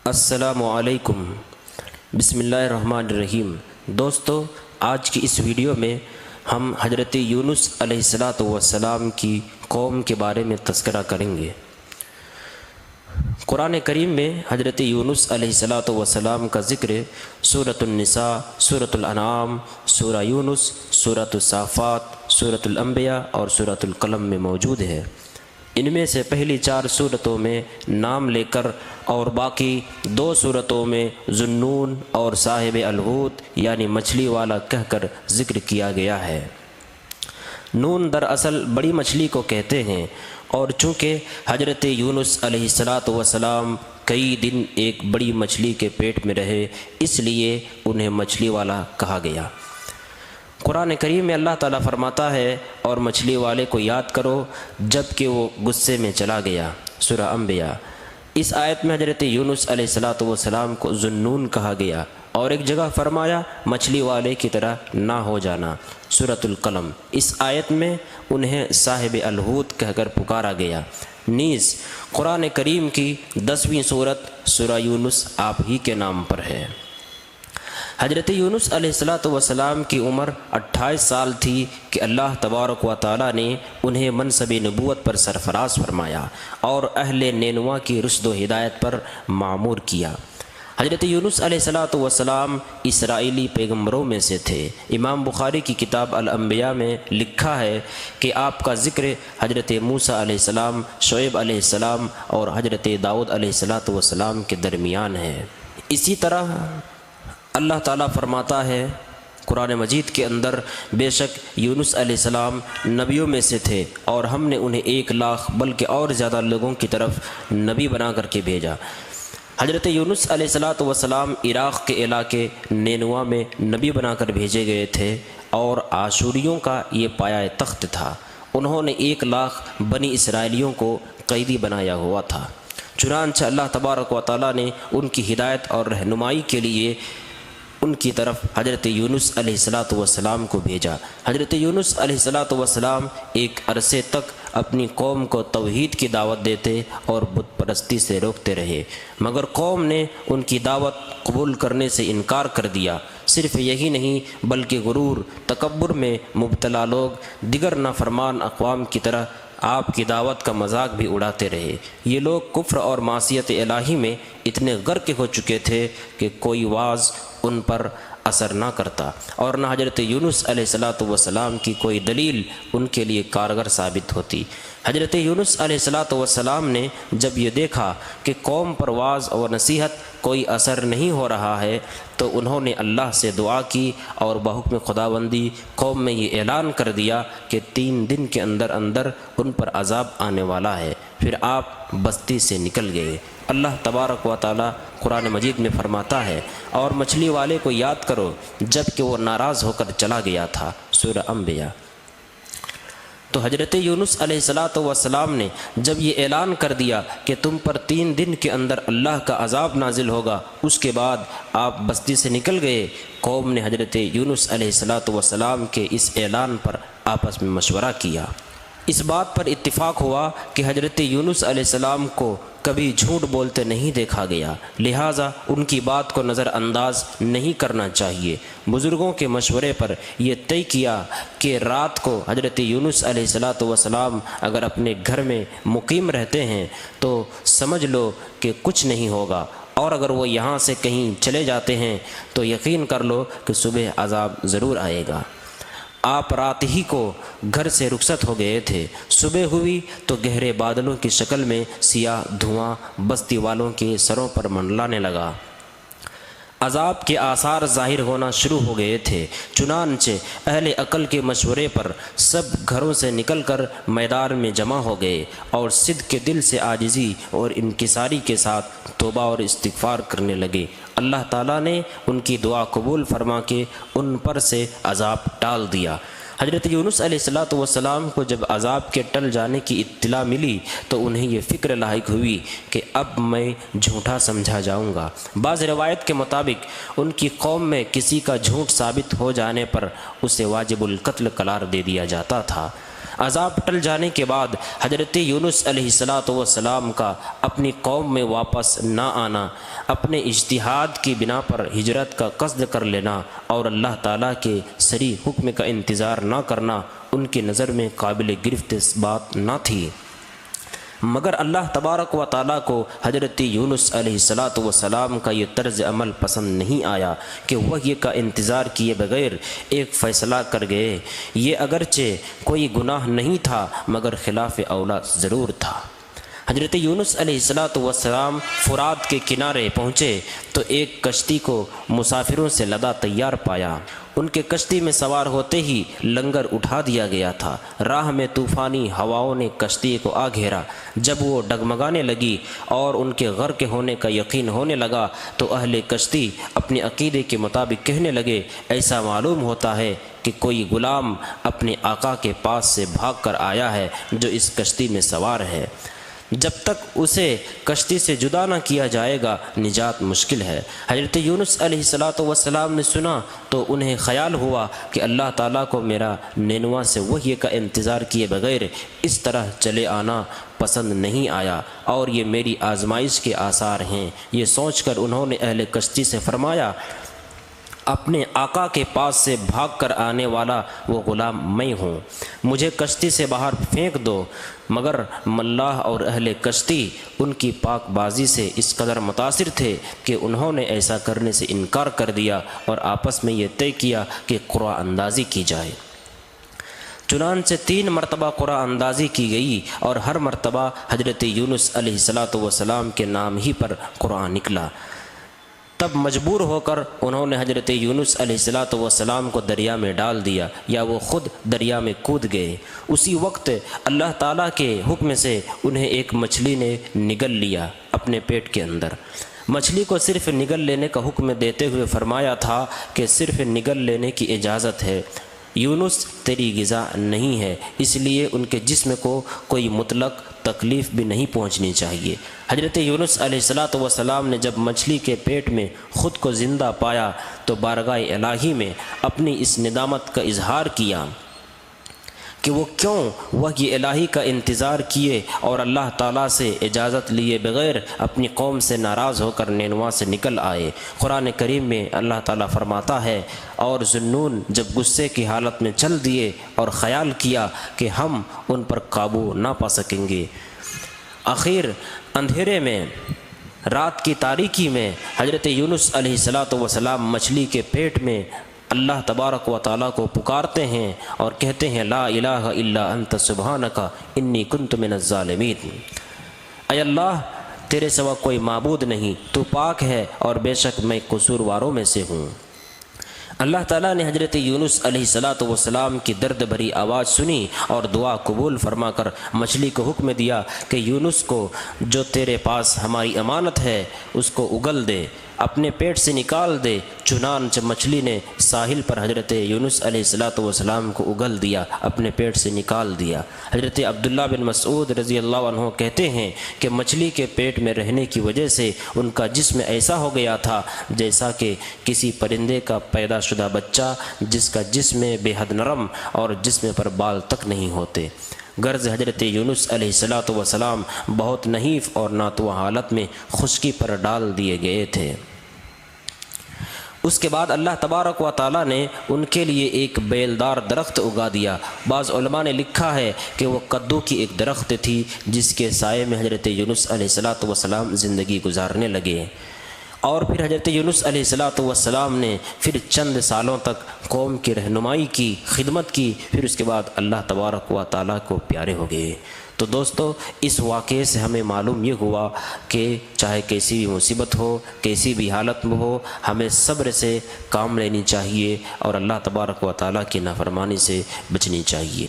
السلام علیکم۔ بسم اللہ الرحمن الرحیم۔ دوستو، آج کی اس ویڈیو میں ہم حضرت یونس علیہ السلام کی قوم کے بارے میں تذکرہ کریں گے۔ قرآن کریم میں حضرت یونس علیہ السلام کا ذکر سورۃ النساء، سورۃ الانعام، سورہ یونس، سورۃ الصافات، سورۃ الانبیاء اور سورۃ القلم میں موجود ہے۔ ان میں سے پہلی 4 سورتوں میں نام لے کر اور باقی 2 سورتوں میں ذُو-النُّون اور صاحب الحوت یعنی مچھلی والا کہہ کر ذکر کیا گیا ہے۔ نون دراصل بڑی مچھلی کو کہتے ہیں، اور چونکہ حضرت یونس علیہ السلام کئی دن ایک بڑی مچھلی کے پیٹ میں رہے، اس لیے انہیں مچھلی والا کہا گیا۔ قرآن کریم میں اللہ تعالیٰ فرماتا ہے، اور مچھلی والے کو یاد کرو جب کہ وہ غصے میں چلا گیا، سورہ انبیاء۔ اس آیت میں حضرت یونس علیہ السلام کو ذو-النُّون کہا گیا، اور ایک جگہ فرمایا مچھلی والے کی طرح نہ ہو جانا، سورۃ القلم۔ اس آیت میں انہیں صاحب الحوت کہہ کر پکارا گیا۔ نیز قرآن کریم کی 10ویں سورت سورہ یونس آپ ہی کے نام پر ہے۔ حضرت یونس علیہ السلام کی عمر 28 سال تھی کہ اللہ تبارک و تعالیٰ نے انہیں منصب نبوت پر سرفراز فرمایا اور اہل نینوا کی رشد و ہدایت پر معمور کیا۔ حضرت یونس علیہ السلام اسرائیلی پیغمبروں میں سے تھے۔ امام بخاری کی کتاب الانبیاء میں لکھا ہے کہ آپ کا ذکر حضرت موسیٰ علیہ السلام، شعیب علیہ السلام اور حضرت داؤد علیہ السلام کے درمیان ہے۔ اسی طرح اللہ تعالیٰ فرماتا ہے قرآن مجید کے اندر، بے شک یونس علیہ السلام نبیوں میں سے تھے، اور ہم نے انہیں 1 لاکھ بلکہ اور زیادہ لوگوں کی طرف نبی بنا کر کے بھیجا۔ حضرت یونس علیہ السلام عراق کے علاقے نینوا میں نبی بنا کر بھیجے گئے تھے، اور آشوریوں کا یہ پایہ تخت تھا۔ انہوں نے 1 لاکھ بنی اسرائیلیوں کو قیدی بنایا ہوا تھا۔ چنانچہ اللہ تبارک و تعالیٰ نے ان کی ہدایت اور رہنمائی کے لیے ان کی طرف حضرت یونس علیہ السلام کو بھیجا۔ حضرت یونس علیہ السلام ایک عرصے تک اپنی قوم کو توحید کی دعوت دیتے اور بت پرستی سے روکتے رہے، مگر قوم نے ان کی دعوت قبول کرنے سے انکار کر دیا۔ صرف یہی نہیں بلکہ غرور، تکبر میں مبتلا لوگ دیگر نافرمان اقوام کی طرح آپ کی دعوت کا مذاق بھی اڑاتے رہے۔ یہ لوگ کفر اور معصیت الہی میں اتنے غرق ہو چکے تھے کہ کوئی واعظ ان پر اثر نہ کرتا، اور نہ حضرت یونس علیہ السلام کی کوئی دلیل ان کے لیے کارگر ثابت ہوتی۔ حضرت یونس علیہ السلام نے جب یہ دیکھا کہ قوم پر واعظ اور نصیحت کوئی اثر نہیں ہو رہا ہے، تو انہوں نے اللہ سے دعا کی اور بحکم خداوندی قوم میں یہ اعلان کر دیا کہ 3 دن کے اندر اندر ان پر عذاب آنے والا ہے۔ پھر آپ بستی سے نکل گئے۔ اللہ تبارک و تعالیٰ قرآن مجید میں فرماتا ہے، اور مچھلی والے کو یاد کرو جب کہ وہ ناراض ہو کر چلا گیا تھا، سورہ انبیاء۔ تو حضرت یونس علیہ السلام نے جب یہ اعلان کر دیا کہ تم پر 3 دن کے اندر اللہ کا عذاب نازل ہوگا، اس کے بعد آپ بستی سے نکل گئے۔ قوم نے حضرت یونس علیہ السلام کے اس اعلان پر آپس میں مشورہ کیا۔ اس بات پر اتفاق ہوا کہ حضرت یونس علیہ السلام کو کبھی جھوٹ بولتے نہیں دیکھا گیا، لہٰذا ان کی بات کو نظر انداز نہیں کرنا چاہیے۔ بزرگوں کے مشورے پر یہ طے کیا کہ رات کو حضرت یونس علیہ السلام اگر اپنے گھر میں مقیم رہتے ہیں تو سمجھ لو کہ کچھ نہیں ہوگا، اور اگر وہ یہاں سے کہیں چلے جاتے ہیں تو یقین کر لو کہ صبح عذاب ضرور آئے گا۔ آپ رات ہی کو گھر سے رخصت ہو گئے تھے۔ صبح ہوئی تو گہرے بادلوں کی شکل میں سیاہ دھواں بستی والوں کے سروں پر منڈلانے لگا۔ عذاب کے آثار ظاہر ہونا شروع ہو گئے تھے۔ چنانچہ اہل عقل کے مشورے پر سب گھروں سے نکل کر میدان میں جمع ہو گئے، اور صدق کے دل سے عاجزی اور انکساری کے ساتھ توبہ اور استغفار کرنے لگے۔ اللہ تعالیٰ نے ان کی دعا قبول فرما کے ان پر سے عذاب ٹال دیا۔ حضرت یونس علیہ السلام کو جب عذاب کے ٹل جانے کی اطلاع ملی تو انہیں یہ فکر لاحق ہوئی کہ اب میں جھوٹا سمجھا جاؤں گا۔ بعض روایت کے مطابق ان کی قوم میں کسی کا جھوٹ ثابت ہو جانے پر اسے واجب القتل قرار دے دیا جاتا تھا۔ عذاب ٹل جانے کے بعد حضرت یونس علیہ السلام کا اپنی قوم میں واپس نہ آنا، اپنے اجتہاد کی بنا پر ہجرت کا قصد کر لینا اور اللہ تعالیٰ کے صریح حکم کا انتظار نہ کرنا ان کی نظر میں قابل گرفت بات نہ تھی، مگر اللہ تبارک و تعالیٰ کو حضرت یونس علیہ السلام کا یہ طرز عمل پسند نہیں آیا کہ وحی کا انتظار کیے بغیر ایک فیصلہ کر گئے۔ یہ اگرچہ کوئی گناہ نہیں تھا مگر خلاف اولا ضرور تھا۔ حضرت یونس علیہ السلام فرات کے کنارے پہنچے تو ایک کشتی کو مسافروں سے لدا تیار پایا۔ ان کے کشتی میں سوار ہوتے ہی لنگر اٹھا دیا گیا تھا۔ راہ میں طوفانی ہواؤں نے کشتی کو آ گھیرا۔ جب وہ ڈگمگانے لگی اور ان کے غرق ہونے کا یقین ہونے لگا تو اہل کشتی اپنے عقیدے کے مطابق کہنے لگے، ایسا معلوم ہوتا ہے کہ کوئی غلام اپنے آقا کے پاس سے بھاگ کر آیا ہے جو اس کشتی میں سوار ہے۔ جب تک اسے کشتی سے جدا نہ کیا جائے گا نجات مشکل ہے۔ حضرت یونس علیہ السلام نے سنا تو انہیں خیال ہوا کہ اللہ تعالیٰ کو میرا نینوا سے وحی کا انتظار کیے بغیر اس طرح چلے آنا پسند نہیں آیا اور یہ میری آزمائش کے آثار ہیں۔ یہ سوچ کر انہوں نے اہل کشتی سے فرمایا، اپنے آقا کے پاس سے بھاگ کر آنے والا وہ غلام میں ہوں، مجھے کشتی سے باہر پھینک دو۔ مگر ملاح اور اہل کشتی ان کی پاک بازی سے اس قدر متاثر تھے کہ انہوں نے ایسا کرنے سے انکار کر دیا اور آپس میں یہ طے کیا کہ قرعہ اندازی کی جائے۔ چنانچہ 3 مرتبہ قرعہ اندازی کی گئی اور ہر مرتبہ حضرت یونس علیہ السلام کے نام ہی پر قرعہ نکلا۔ تب مجبور ہو کر انہوں نے حضرت یونس علیہ السلام کو دریا میں ڈال دیا یا وہ خود دریا میں کود گئے۔ اسی وقت اللہ تعالیٰ کے حکم سے انہیں ایک مچھلی نے نگل لیا اپنے پیٹ کے اندر۔ مچھلی کو صرف نگل لینے کا حکم دیتے ہوئے فرمایا تھا کہ صرف نگل لینے کی اجازت ہے، یونس تیری غذا نہیں ہے، اس لیے ان کے جسم کو کوئی مطلق تکلیف بھی نہیں پہنچنی چاہیے۔ حضرت یونس علیہ السلام نے جب مچھلی کے پیٹ میں خود کو زندہ پایا تو بارگاہ الہی میں اپنی اس ندامت کا اظہار کیا کہ وہ کیوں وحی الہی کا انتظار کیے اور اللہ تعالیٰ سے اجازت لیے بغیر اپنی قوم سے ناراض ہو کر نینوا سے نکل آئے۔ قرآن کریم میں اللہ تعالیٰ فرماتا ہے، اور ذنون جب غصے کی حالت میں چل دیے اور خیال کیا کہ ہم ان پر قابو نہ پا سکیں گے، آخر اندھیرے میں رات کی تاریکی میں حضرت یونس علیہ السلام مچھلی کے پیٹ میں اللہ تبارک و تعالیٰ کو پکارتے ہیں اور کہتے ہیں، لا الہ الا انت سبحانک انی کنت من الظالمین۔ اے اللہ، تیرے سوا کوئی معبود نہیں، تو پاک ہے اور بے شک میں قصورواروں میں سے ہوں۔ اللہ تعالیٰ نے حضرت یونس علیہ السلام کی درد بھری آواز سنی اور دعا قبول فرما کر مچھلی کو حکم دیا کہ یونس کو جو تیرے پاس ہماری امانت ہے اس کو اگل دے، اپنے پیٹ سے نکال دے۔ چنانچہ مچھلی نے ساحل پر حضرت یونس علیہ السلام کو اگل دیا، اپنے پیٹ سے نکال دیا۔ حضرت عبداللہ بن مسعود رضی اللہ عنہ کہتے ہیں کہ مچھلی کے پیٹ میں رہنے کی وجہ سے ان کا جسم ایسا ہو گیا تھا جیسا کہ کسی پرندے کا پیدا شدہ بچہ جس کا جسم بے حد نرم اور جسم پر بال تک نہیں ہوتے۔ غرض حضرت یونس علیہ السلام بہت نحیف اور ناتوہ حالت میں خشکی پر ڈال دیے گئے تھے۔ اس کے بعد اللہ تبارک و تعالیٰ نے ان کے لیے ایک بیلدار درخت اگا دیا۔ بعض علماء نے لکھا ہے کہ وہ کدو کی ایک درخت تھی جس کے سائے میں حضرت یونس علیہ السلام زندگی گزارنے لگے۔ اور پھر حضرت یونس علیہ السلام نے پھر چند سالوں تک قوم کی رہنمائی کی، خدمت کی، پھر اس کے بعد اللہ تبارک و تعالیٰ کو پیارے ہو گئے۔ تو دوستو، اس واقعے سے ہمیں معلوم یہ ہوا کہ چاہے کیسی بھی مصیبت ہو، کیسی بھی حالت میں ہو، ہمیں صبر سے کام لینی چاہیے اور اللہ تبارک و تعالیٰ کی نافرمانی سے بچنی چاہیے۔